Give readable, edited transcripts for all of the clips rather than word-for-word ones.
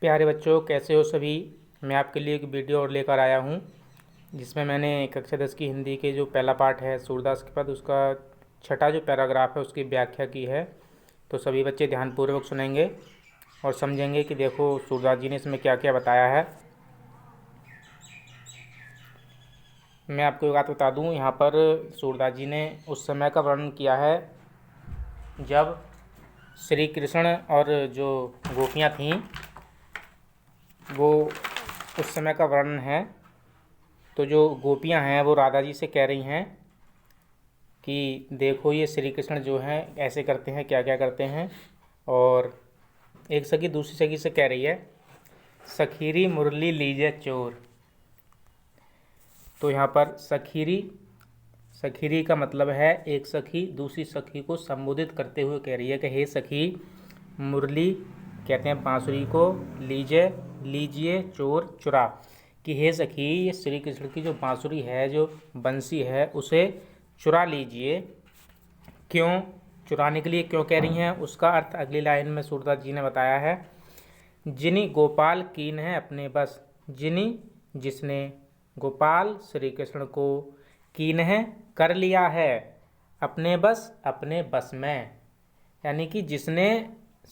प्यारे बच्चों, कैसे हो सभी। मैं आपके लिए एक वीडियो और लेकर आया हूँ जिसमें मैंने कक्षा 10 की हिंदी के जो पहला पाठ है सूरदास के पद, उसका छठा जो पैराग्राफ है उसकी व्याख्या की है। तो सभी बच्चे ध्यानपूर्वक सुनेंगे और समझेंगे कि देखो सूरदास जी ने इसमें क्या क्या बताया है। मैं आपको एक बात बता दूँ, यहाँ पर सूरदास जी ने उस समय का वर्णन किया है जब श्री कृष्ण और जो गोपियाँ थीं वो उस समय का वर्णन है। तो जो गोपियाँ हैं वो राधा जी से कह रही हैं कि देखो ये श्री कृष्ण जो हैं ऐसे करते हैं, क्या क्या करते हैं। और एक सखी दूसरी सखी से कह रही है, सखीरी मुरली लीजे चोर। तो यहाँ पर सखीरी का मतलब है एक सखी दूसरी सखी को संबोधित करते हुए कह रही है कि हे सखी, मुरली कहते हैं बांसुरी को, लीजिए चोर चुरा। कि हे सखी, ये श्री कृष्ण की जो बांसुरी है, जो बंसी है, उसे चुरा लीजिए। क्यों चुराने के लिए क्यों कह रही हैं, उसका अर्थ अगली लाइन में सूरदास जी ने बताया है। जिनी गोपाल कीन है अपने बस, जिसने गोपाल श्री कृष्ण को कीन है कर लिया है अपने बस में, यानी कि जिसने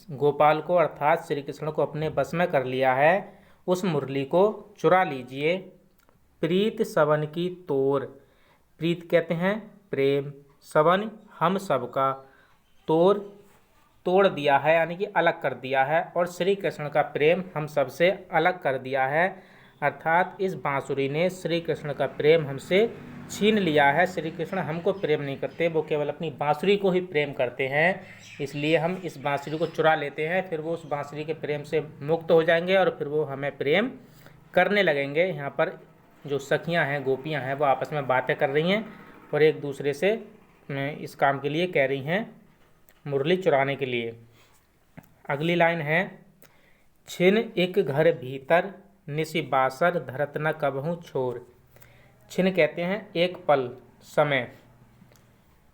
गोपाल को अर्थात श्री कृष्ण को अपने बस में कर लिया है उस मुरली को चुरा लीजिए। प्रीत सवन की तोर, प्रीत कहते हैं प्रेम, सवन हम सबका, तोड़ दिया है यानी कि अलग कर दिया है, और श्री कृष्ण का प्रेम हम सबसे अलग कर दिया है। अर्थात इस बांसुरी ने श्री कृष्ण का प्रेम हमसे छीन लिया है। श्री कृष्ण हमको प्रेम नहीं करते, वो केवल अपनी बांसुरी को ही प्रेम करते हैं। इसलिए हम इस बांसुरी को चुरा लेते हैं, फिर वो उस बांसुरी के प्रेम से मुक्त हो जाएंगे और फिर वो हमें प्रेम करने लगेंगे। यहाँ पर जो सखियाँ हैं, गोपियाँ हैं, वो आपस में बातें कर रही हैं और एक दूसरे से इस काम के लिए कह रही हैं, मुरली चुराने के लिए। अगली लाइन है, छिन एक घर भीतर निशि बासर धरत न कबहूँ छोर। छिन कहते हैं एक पल, समय।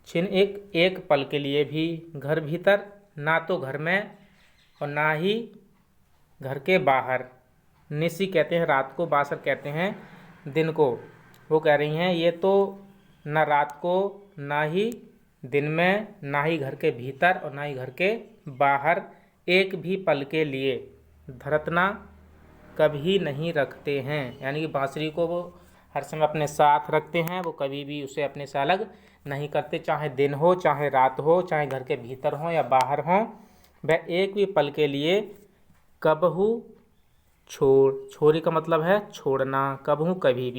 छिन एक पल के लिए भी घर भीतर, ना तो घर में और ना ही घर के बाहर। निशि कहते हैं रात को, बासर कहते हैं दिन को। वो कह रही हैं ये तो ना रात को, ना ही दिन में, ना ही घर के भीतर और ना ही घर के बाहर एक भी पल के लिए धरतना कभी नहीं रखते हैं। यानी कि बांसुरी को वो हर समय अपने साथ रखते हैं, वो कभी भी उसे अपने से अलग नहीं करते, चाहे दिन हो, चाहे रात हो, चाहे घर के भीतर हो या बाहर हो। वह एक भी पल के लिए कबहू छोड़ी का मतलब है छोड़ना, कबहू कभी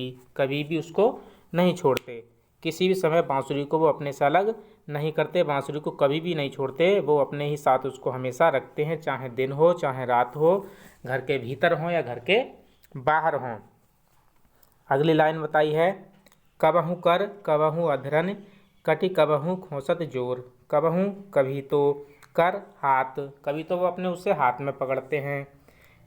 भी उसको नहीं छोड़ते। किसी भी समय बांसुरी को वो अपने से अलग नहीं करते, बांसुरी को कभी भी नहीं छोड़ते, वो अपने ही साथ उसको हमेशा रखते हैं, चाहे दिन हो चाहे रात हो, घर के भीतर हो या घर के बाहर हो। अगली लाइन बताई है, कबहू कर कबहू अधरन कटी कबहू खोसत जोर। कबहू कभी तो कर हाथ, कभी तो वो अपने उसे हाथ में पकड़ते हैं।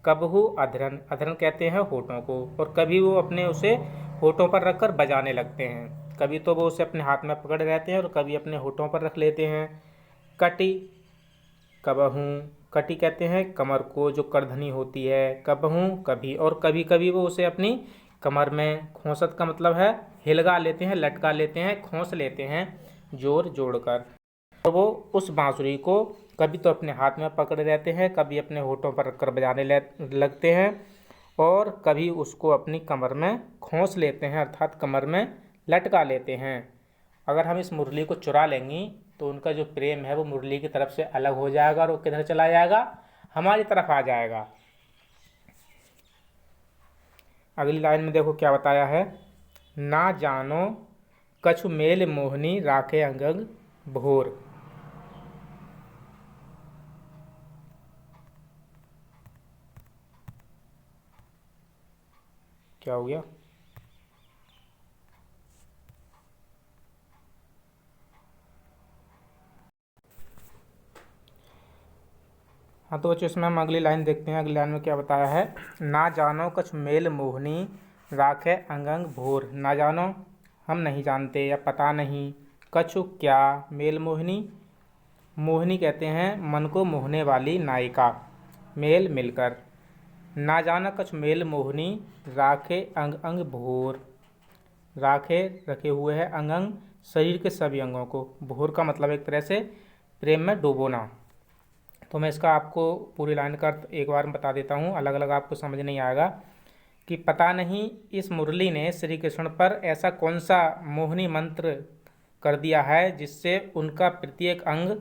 कबहू अधरन, अधरन कहते हैं होठों को, और कभी वो अपने उसे होठों पर रखकर बजाने लगते हैं। कभी तो वो उसे अपने हाथ में पकड़े रहते हैं और कभी अपने होठों पर रख लेते हैं। कटी कबहू, कटी कहते हैं कमर को, जो करधनी होती है। कबहू कभी, और कभी कभी वो उसे अपनी कमर में, खोंसत का मतलब है हिलगा लेते हैं, लटका लेते हैं, खोंस लेते हैं जोर जोड़कर। और वो उस बांसुरी को कभी तो अपने हाथ में पकड़े रहते हैं, कभी अपने होठों पर रखकर बजाने लगते हैं, और कभी उसको अपनी कमर में खोंस लेते हैं, अर्थात कमर में लटका लेते हैं। अगर हम इस मुरली को चुरा लेंगी तो उनका जो प्रेम है वो मुरली की तरफ से अलग हो जाएगा और वो किधर चला जाएगा, हमारी तरफ आ जाएगा। अगली लाइन में देखो क्या बताया है, ना जानो कछु मेल मोहनी राखे अंगंग भोर। क्या हो गया? हाँ, तो बच्चों इसमें हम अगली लाइन देखते हैं। अगली लाइन में क्या बताया है, ना जानो कछ मेल मोहनी राखे अंगंग भोर। ना जानो हम नहीं जानते या पता नहीं, कछु क्या, मेल मोहिनी, मोहिनी कहते हैं मन को मोहने वाली नायिका, मेल मिलकर। ना जाना कछु मेल मोहनी, राखे अंग अंग भोर। राखे रखे हुए है अंग अंग, शरीर के सभी अंगों को। भोर का मतलब एक तरह से प्रेम में डूबोना। तो मैं इसका आपको पूरी लाइन का अर्थ एक बार बता देता हूँ, अलग अलग आपको समझ नहीं आएगा। कि पता नहीं इस मुरली ने श्री कृष्ण पर ऐसा कौन सा मोहिनी मंत्र कर दिया है जिससे उनका प्रत्येक अंग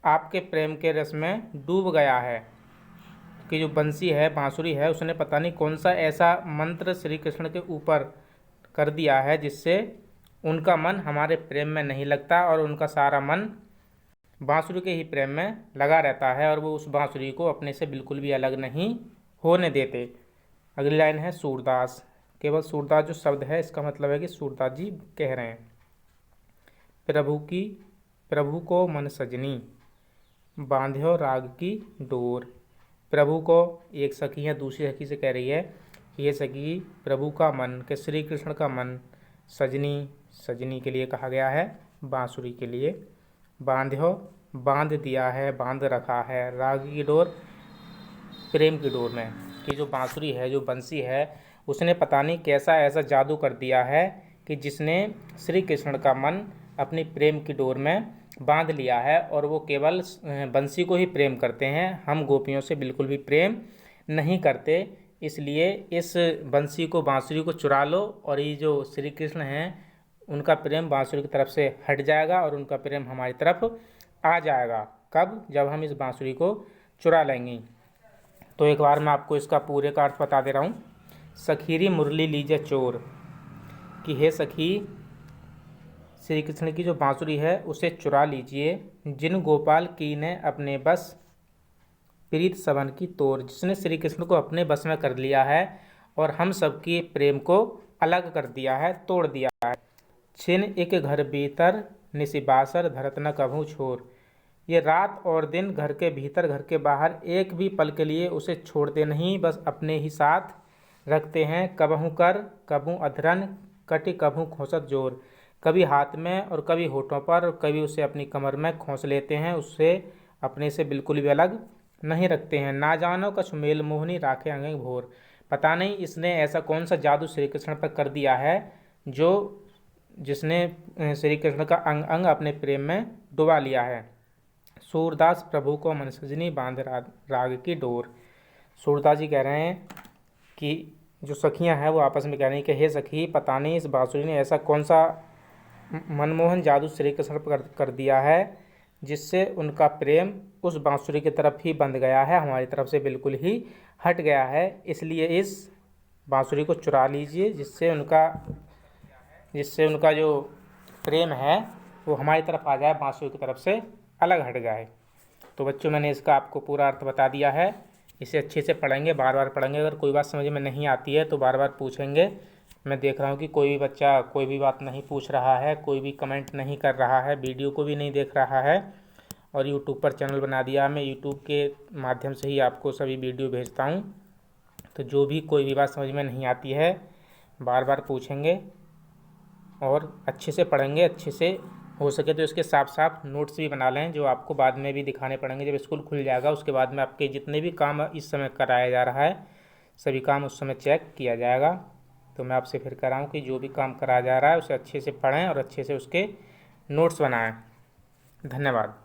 आपके प्रेम के रस में डूब गया है। कि जो बंसी है, बांसुरी है, उसने पता नहीं कौन सा ऐसा मंत्र श्री कृष्ण के ऊपर कर दिया है जिससे उनका मन हमारे प्रेम में नहीं लगता और उनका सारा मन बांसुरी के ही प्रेम में लगा रहता है और वो उस बांसुरी को अपने से बिल्कुल भी अलग नहीं होने देते। अगली लाइन है सूरदास। केवल सूरदास जो शब्द है इसका मतलब है कि सूरदास जी कह रहे हैं, प्रभु को मन सजनी, बांध्यो राग की डोर। प्रभु को एक सखी है दूसरी सखी से कह रही है कि ये सखी प्रभु का मन, के श्री कृष्ण का मन, सजनी, सजनी के लिए कहा गया है, बांसुरी के लिए। बांध्यो बांध दिया है, बांध रखा है, राग की डोर प्रेम की डोर में। कि जो बांसुरी है, जो बंसी है, उसने पता नहीं कैसा ऐसा जादू कर दिया है कि जिसने श्री कृष्ण का मन अपनी प्रेम की डोर में बांध लिया है और वो केवल बंसी को ही प्रेम करते हैं। हम गोपियों से बिल्कुल भी प्रेम नहीं करते। इसलिए इस बंसी को, बांसुरी को चुरा लो और ये जो श्री कृष्ण हैं उनका प्रेम बांसुरी की तरफ से हट जाएगा और उनका प्रेम हमारी तरफ आ जाएगा। कब? जब हम इस बांसुरी को चुरा लेंगे। तो एक बार मैं आपको इसका पूरे का अर्थ बता दे रहा हूँ। सखीरी मुरली लीजे चोर। कि हे सखी, श्री कृष्ण की जो बांसुरी है उसे चुरा लीजिए। जिन गोपाल की ने अपने बस प्रीत सबन की तोर। जिसने श्री कृष्ण को अपने बस में कर लिया है और हम सबकी प्रेम को अलग कर दिया है, तोड़ दिया है। छिन एक घर भीतर निशिबासर धरत न कभू छोर। ये रात और दिन घर के भीतर घर के बाहर एक भी पल के लिए उसे छोड़ते नहीं, बस अपने ही साथ रखते हैं। कबहू कर कबहू अधरन कटी कबहू खोसत जोर। कभी हाथ में और कभी होठों पर और कभी उसे अपनी कमर में खोस लेते हैं। उससे अपने से बिल्कुल भी अलग नहीं रखते हैं। ना जानो कछु मेल मोहनी, राखे अंग भोर। पता नहीं इसने ऐसा कौन सा जादू श्री कृष्ण पर कर दिया है जो जिसने श्री कृष्ण का अंग अंग अपने प्रेम में डुबा लिया है। सूरदास प्रभु को मन सजनी, बांध राग की डोर। सूरदास जी कह रहे हैं कि जो सखियां हैं वो आपस में कह रही हैं कि हे सखी, पता नहीं इस बांसुरी ने ऐसा कौन सा मनमोहन जादू श्री कृष्ण पर कर दिया है जिससे उनका प्रेम उस बांसुरी की तरफ ही बंध गया है, हमारी तरफ से बिल्कुल ही हट गया है। इसलिए इस बांसुरी को चुरा लीजिए जिससे उनका जो प्रेम है वो हमारी तरफ आ जाए, बांसुरी की तरफ से अलग हट जाए। तो बच्चों, मैंने इसका आपको पूरा अर्थ बता दिया है। इसे अच्छे से पढ़ेंगे, बार बार पढ़ेंगे। अगर कोई बात समझ में नहीं आती है तो बार बार पूछेंगे। मैं देख रहा हूँ कि कोई भी बच्चा कोई भी बात नहीं पूछ रहा है, कोई भी कमेंट नहीं कर रहा है, वीडियो को भी नहीं देख रहा है। और यूट्यूब पर चैनल बना दिया। मैं यूट्यूब के माध्यम से ही आपको सभी वीडियो भेजता हूँ। तो जो भी कोई भी बात समझ में नहीं आती है बार बार पूछेंगे और अच्छे से पढ़ेंगे। अच्छे से हो सके तो इसके साफ साफ नोट्स भी बना लें जो आपको बाद में भी दिखाने पड़ेंगे। जब स्कूल खुल जाएगा उसके बाद में आपके जितने भी काम इस समय कराया जा रहा है सभी काम उस समय चेक किया जाएगा। तो मैं आपसे फिर कह रहा हूँ कि जो भी काम कराया जा रहा है उसे अच्छे से पढ़ें और अच्छे से उसके नोट्स बनाएं। धन्यवाद।